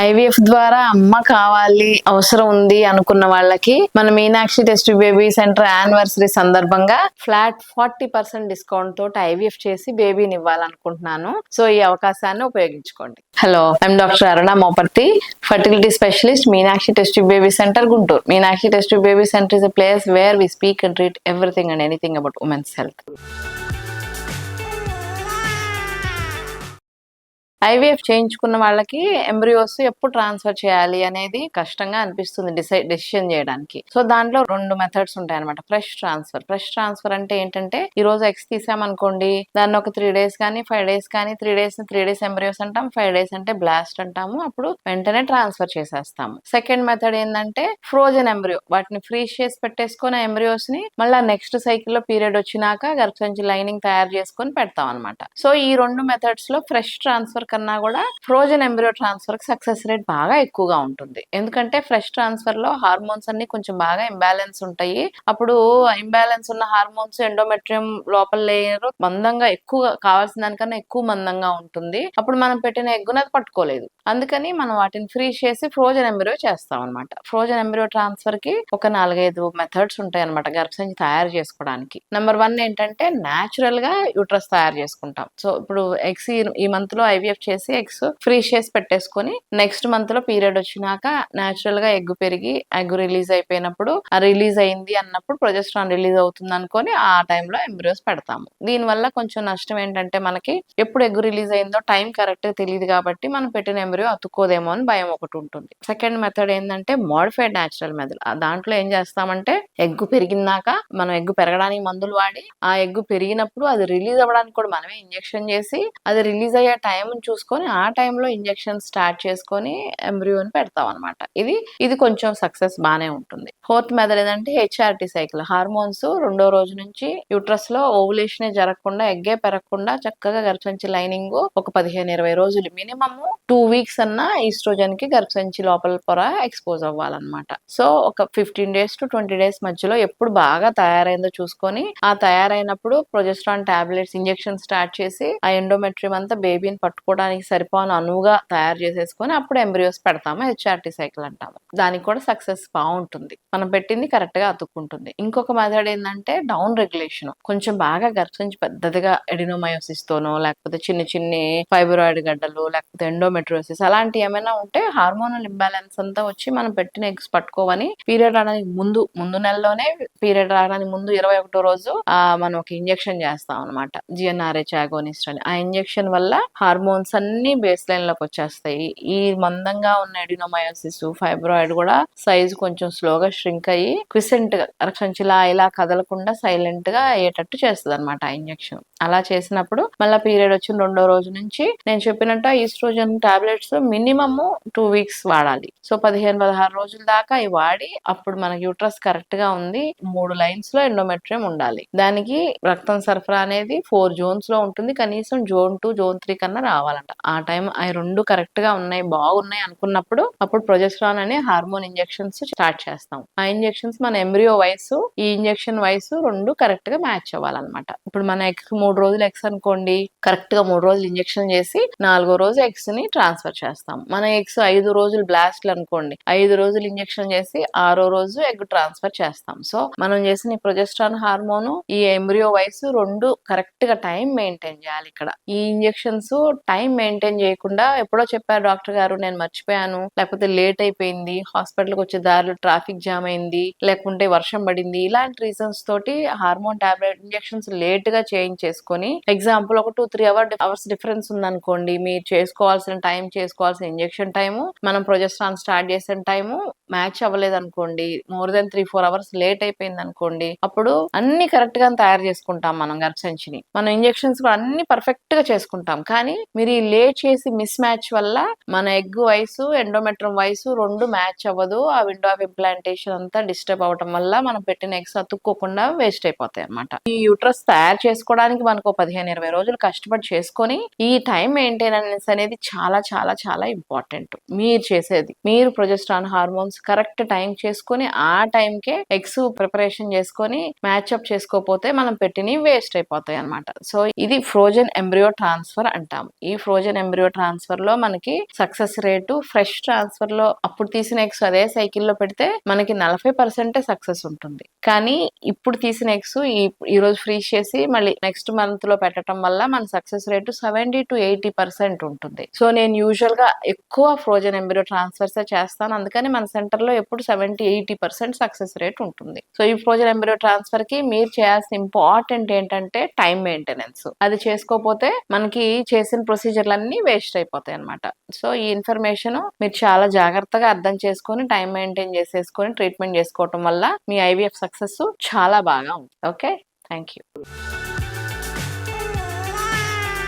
IVF ద్వారా అమ్మ కావాలి అవసరం ఉంది అనుకున్న వాళ్ళకి మన Meenakshi test baby centre anniversary సందర్భంగా ఫ్లాట్ 40% డిస్కౌంట్ తోటి ఐవీఎఫ్ చేసి బేబీని ఇవ్వాలనుకుంటున్నాను. సో ఈ అవకాశాన్ని ఉపయోగించుకోండి. Hello, I'm doctor Aruna Moparthi, fertility specialist, Meenakshi test baby centre, Guntur. Meenakshi test baby centre is a place where we speak and treat everything and anything about women's health. IVF చేయించుకున్న వాళ్ళకి embryos ఎప్పుడు ట్రాన్స్ఫర్ చేయాలి అనేది కష్టంగా అనిపిస్తుంది డెసిషన్ చేయడానికి. సో దాంట్లో 2 methods ఉంటాయి అనమాట. ఫ్రెష్ ట్రాన్స్ఫర్ అంటే ఏంటంటే ఈ రోజు ఎగ్స్ తీసామనుకోండి, దాన్ని ఒక 3 days కానీ 5 days కానీ 3 days ఎంబ్రియోస్ అంటాం, 5 days అంటే బ్లాస్ట్ అంటాము. అప్పుడు వెంటనే ట్రాన్స్ఫర్ చేసేస్తాము. సెకండ్ మెథడ్ ఏంటంటే ఫ్రోజన్ ఎంబ్రియో, వాటిని ఫ్రీజ్ చేసి పెట్టేసుకుని ఎంబ్రియోస్ ని మళ్ళీ నెక్స్ట్ సైకిల్ లో పీరియడ్ వచ్చినాక గర్భసంచి లైనింగ్ తయారు చేసుకొని పెడతాం అనమాట. సో ఈ 2 మెథడ్స్ లో ఫ్రెష్ ట్రాన్స్ఫర్ కన్నా కూడా ఫ్రోజన్ ఎంబ్రియో ట్రాన్స్ఫర్ కి సక్సెస్ రేట్ బాగా ఎక్కువగా ఉంటుంది. ఎందుకంటే ఫ్రెష్ ట్రాన్స్ఫర్ లో హార్మోన్స్ అన్ని కొంచెం బాగా ఇంబ్యాలెన్స్ ఉంటాయి. అప్పుడు ఇంబ్యాలెన్స్ ఉన్న హార్మోన్స్ ఎండోమెట్రియం లోపల లేయర్ మందంగా ఎక్కువ కావాల్సిన దానికన్నా ఎక్కువ మందంగా ఉంటుంది. అప్పుడు మనం పెట్టిన ఎగ్గునది పట్టుకోలేదు. అందుకని మనం వాటిని ఫ్రీజ్ చేసి ఫ్రోజన్ ఎంబ్రియో చేస్తాం అనమాట. ఫ్రోజన్ ఎంబ్రియో ట్రాన్స్ఫర్ కి ఒక 4-5 మెథడ్స్ ఉంటాయి అనమాట గర్భసంచి తయారు చేసుకోవడానికి. నెంబర్ 1 ఏంటంటే న్యాచురల్ గా యూట్రస్ తయారు చేసుకుంటాం. సో ఇప్పుడు ఎగ్స్ ఈ మంత్ లో ఐవీఎఫ్ చేసి ఎగ్స్ ఫ్రీజ్ చేసి పెట్టేసుకొని నెక్స్ట్ మంత్ లో పీరియడ్ వచ్చినాక న్యాచురల్ గా ఎగ్ పెరిగి ఎగ్ రిలీజ్ అయిపోయినప్పుడు ఆ రిలీజ్ అయింది అన్నప్పుడు ప్రొజెస్ట్రాన్ రిలీజ్ అవుతుంది అనుకొని ఆ టైంలో ఎంబ్రియోస్ పెడతాము. దీని వల్ల కొంచెం నష్టం ఏంటంటే మనకి ఎప్పుడు ఎగ్ రిలీజ్ అయిందో టైం కరెక్ట్ గా తెలియదు కాబట్టి మనం పెట్టిన ఎంబ్రియో అతుక్కోదేమో అని భయం ఒకటి ఉంటుంది. సెకండ్ మెథడ్ ఏంటంటే మోడిఫైడ్ న్యాచురల్ మెథడ్. దాంట్లో ఏం చేస్తామంటే ఎగ్ పెరిగినాక మనం ఎగ్ పెరగడానికి మందులు వాడి ఆ ఎగ్ పెరిగినప్పుడు అది రిలీజ్ అవ్వడానికి కూడా మనమే ఇంజెక్షన్ చేసి అది రిలీజ్ అయ్యే టైం చూసుకొని ఆ టైంలో ఇంజెక్షన్ స్టార్ట్ చేసుకొని ఎంబ్రియోని పెడతాం అనమాట. ఇది కొంచెం సక్సెస్ బానే ఉంటుంది. ఫోర్త్ మెథడ్ ఏంటంటే హెచ్ఆర్టీ సైకిల్. హార్మోన్స్ 2వ రోజు నుంచి యూట్రస్ లో ఓవులేషన్ జరగకుండా ఎగ్గే పెరగకుండా చక్కగా గర్భసంచి లైనింగ్ ఒక 15-20 రోజులు మినిమమ్ 2 weeks అన్నా ఈస్ట్రోజన్ కి గర్భసంచి లోపల పొర ఎక్స్పోజ్ అవ్వాలన్నమాట. సో ఒక 15 days to 20 days మధ్యలో ఎప్పుడు బాగా తయారైందో చూసుకొని ఆ తయారైనప్పుడు ప్రొజెస్ట్రాన్ టాబ్లెట్స్ ఇంజెక్షన్ స్టార్ట్ చేసి ఆ ఎండోమెట్రియం అంతా బేబీని పట్టుకోవడానికి సరిపోని అనువుగా తయారు చేసేసుకొని అప్పుడు ఎంబ్రియోస్ పెడతాము. హెచ్ఆర్టీ సైకిల్ అంటాము. దానికి కూడా సక్సెస్ బాగుంటుంది. మనం పెట్టింది కరెక్ట్ గా అతుక్కుంటుంది. ఇంకొక మెథడ్ ఏంటంటే డౌన్ రెగ్యులేషన్. కొంచెం బాగా గర్భసంచి పెద్దదిగా ఎడినోమయోసిస్ తోనో లేకపోతే చిన్ని ఫైబ్రాయిడ్ గడ్డలు లేకపోతే ఎండోమెట్రియోసిస్ అలాంటివి ఏమైనా ఉంటే హార్మోనల్ ఇంబ్యాలెన్స్ అంతా వచ్చి మనం పెట్టిన ఎగ్స్ పట్టుకోవని పీరియడ్ రావడానికి ముందు నెలలోనే పీరియడ్ రావడానికి ముందు 21వ రోజు మనం ఒక ఇంజెక్షన్ చేస్తాం అనమాట. జిఎన్ఆర్హెచ్ ఆగోనిస్ట్ అని. ఆ ఇంజెక్షన్ వల్ల హార్మోన్స్ అన్ని బేస్ లైన్ లోకి వచ్చేస్తాయి. ఈ మందంగా ఉన్న ఎడినోమయోసిస్ ఫైబ్రాయిడ్ కూడా సైజు కొంచెం స్లోగా ష్రింక్ అయ్యి క్విసెంట్ గా సంచిలా ఇలా కదలకుండా సైలెంట్ గా అయ్యేటట్టు చేస్తుంది అనమాట ఆ ఇంజెక్షన్. అలా చేసినప్పుడు మళ్ళీ పీరియడ్ వచ్చిన 2వ రోజు నుంచి నేను చెప్పినట్టు ఈస్ట్రోజన్ టాబ్లెట్స్ మినిమమ్ 2 weeks వాడాలి. సో 15-16 రోజుల దాకా ఇవి వాడి అప్పుడు మనకి యూట్రస్ కరెక్ట్ గా ఉంది. 3 lines లో ఎండోమెట్రియం ఉండాలి. దానికి రక్తం సరఫరా అనేది 4 zones లో ఉంటుంది. కనీసం Zone 2 Zone 3 కన్నా రావాలంట. ఆ టైం ఆ 2 కరెక్ట్ గా ఉన్నాయి బాగున్నాయి అనుకున్నప్పుడు అప్పుడు ప్రొజెస్ట్రాన్ అనే హార్మోన్ ఇంజెక్షన్స్ స్టార్ట్ చేస్తాం. ఆ ఇంజెక్షన్స్ మన ఎంబ్రియో వయసు ఈ ఇంజెక్షన్ వయసు 2 కరెక్ట్ గా మ్యాచ్ అవ్వాలన్నమాట. ఇప్పుడు మన ఎగ్స్ 3 రోజులు ఎగ్స్ అనుకోండి, కరెక్ట్ గా 3 రోజులు ఇంజెక్షన్ చేసి 4వ రోజు ఎగ్స్ ని ట్రాన్స్ఫర్ చేస్తాం. మన ఎగ్స్ 5 రోజులు బ్లాస్ట్లు అనుకోండి, 5 రోజులు ఇంజెక్షన్ చేసి 6వ రోజు ఎగ్ ట్రాన్స్ఫర్ చేస్తాం. సో మనం చేసిన ఈ ప్రొజెస్ట్రాన్ హార్మోన్ ఈ ఎంబ్రియో వయసు 2 కరెక్ట్ గా టైం మెయింటైన్ చేయాలి. ఇక్కడ ఈ ఇంజెక్షన్స్ టైం మెయింటైన్ చేయకుండా ఎప్పుడో చెప్పారు డాక్టర్ గారు నేను మర్చిపోయాను, లేకపోతే లేట్ అయిపోయింది, హాస్పిటల్కి వచ్చే దారిలో ట్రాఫిక్ జామ్ అయింది, లేకుంటే వర్షం పడింది, ఇలాంటి రీజన్స్ తోటి హార్మోన్ టాబ్లెట్ ఇంజెక్షన్స్ లేట్ గా చేంజ్ చేసుకొని ఎగ్జాంపుల్ ఒక 2-3 అవర్స్ డిఫరెన్స్ ఉందనుకోండి, మీరు చేసుకోవాల్సిన ఇంజెక్షన్ టైము మనం ప్రొజెస్ట్రాన్ స్టార్ట్ చేసిన టైము మ్యాచ్ అవ్వలేదు అనుకోండి, మోర్ దెన్ 3-4 hours లేట్ అయిపోయింది అనుకోండి, అప్పుడు అన్ని కరెక్ట్ గా తయారు చేసుకుంటాం మనం గర్భసంచిని. మనం ఇంజెక్షన్స్ కూడా అన్ని పర్ఫెక్ట్ గా చేసుకుంటాం. కానీ మీరు ఈ లేట్ చేసి మిస్ మ్యాచ్ వల్ల మన ఎగ్ వయసు ఎండోమెట్రియం వయసు 2 మ్యాచ్ అవ్వదు. ఆ విండో ఆఫ్ ఇంప్లాంటేషన్ అంతా డిస్టర్బ్ అవడం వల్ల మనం పెట్టిన ఎగ్స్ అతుక్కోకుండా వేస్ట్ అయిపోతాయి అనమాట. ఈ యూట్రస్ తయారు చేసుకోవడానికి మనకు 15-20 రోజులు కష్టపడి చేసుకొని ఈ టైం మెయింటెనెన్స్ అనేది చాలా చాలా చాలా చాలా ఇంపార్టెంట్. మీరు చేసేది, మీరు ప్రొజెస్ట్రాన్ హార్మోన్స్ కరెక్ట్ టైం చేసుకొని ఆ టైంకే ఎగ్స్ ప్రిపరేషన్ చేసుకొని మ్యాచ్అప్ చేసుకోకపోతే మనం పెట్టినవి వేస్ట్ అయిపోతాయి అనమాట. సో ఇది ఫ్రోజన్ ఎంబ్రియో ట్రాన్స్ఫర్ అంటాం. ఈ ఫ్రోజన్ ఎంబ్రియో ట్రాన్స్ఫర్ లో మనకి సక్సెస్ రేటు ఫ్రెష్ ట్రాన్స్ఫర్ లో అప్పుడు తీసిన ఎగ్స్ అదే సైకిల్లో పెడితే మనకి 40% సక్సెస్ ఉంటుంది. కానీ ఇప్పుడు తీసిన ఎగ్స్ ఈ రోజు ఫ్రీజ్ చేసి మళ్ళీ నెక్స్ట్ మంత్ లో పెట్టడం వల్ల మన సక్సెస్ రేటు 70-80% ఉంటుంది. సో నేను యూజువల్ గా ఎక్కువ ఫ్రోజన్ ఎంబ్రియో ట్రాన్స్ఫర్స్ చేస్తాను. అందుకని మన సెంటర్ లో ఎప్పుడు 70-80% సక్సెస్ రేట్ ఉంటుంది. సో ఈ ఫ్రోజన్ ఎంబ్రియో ట్రాన్స్ఫర్ కి మీరు చేయాల్సిన ఇంపార్టెంట్ ఏంటంటే టైం మెయింటెనెన్స్. అది చేసుకోకపోతే మనకి చేసిన ప్రొసీజర్లన్నీ వేస్ట్ అయిపోతాయి అనమాట. సో ఈ ఇన్ఫర్మేషన్ మీరు చాలా జాగ్రత్తగా అర్థం చేసుకొని టైం మెయింటైన్ చేసేసుకొని ట్రీట్మెంట్ చేసుకోవటం వల్ల మీ ఐవీఎఫ్ సక్సెస్ చాలా బాగా ఉంటుంది. Okay, thank you.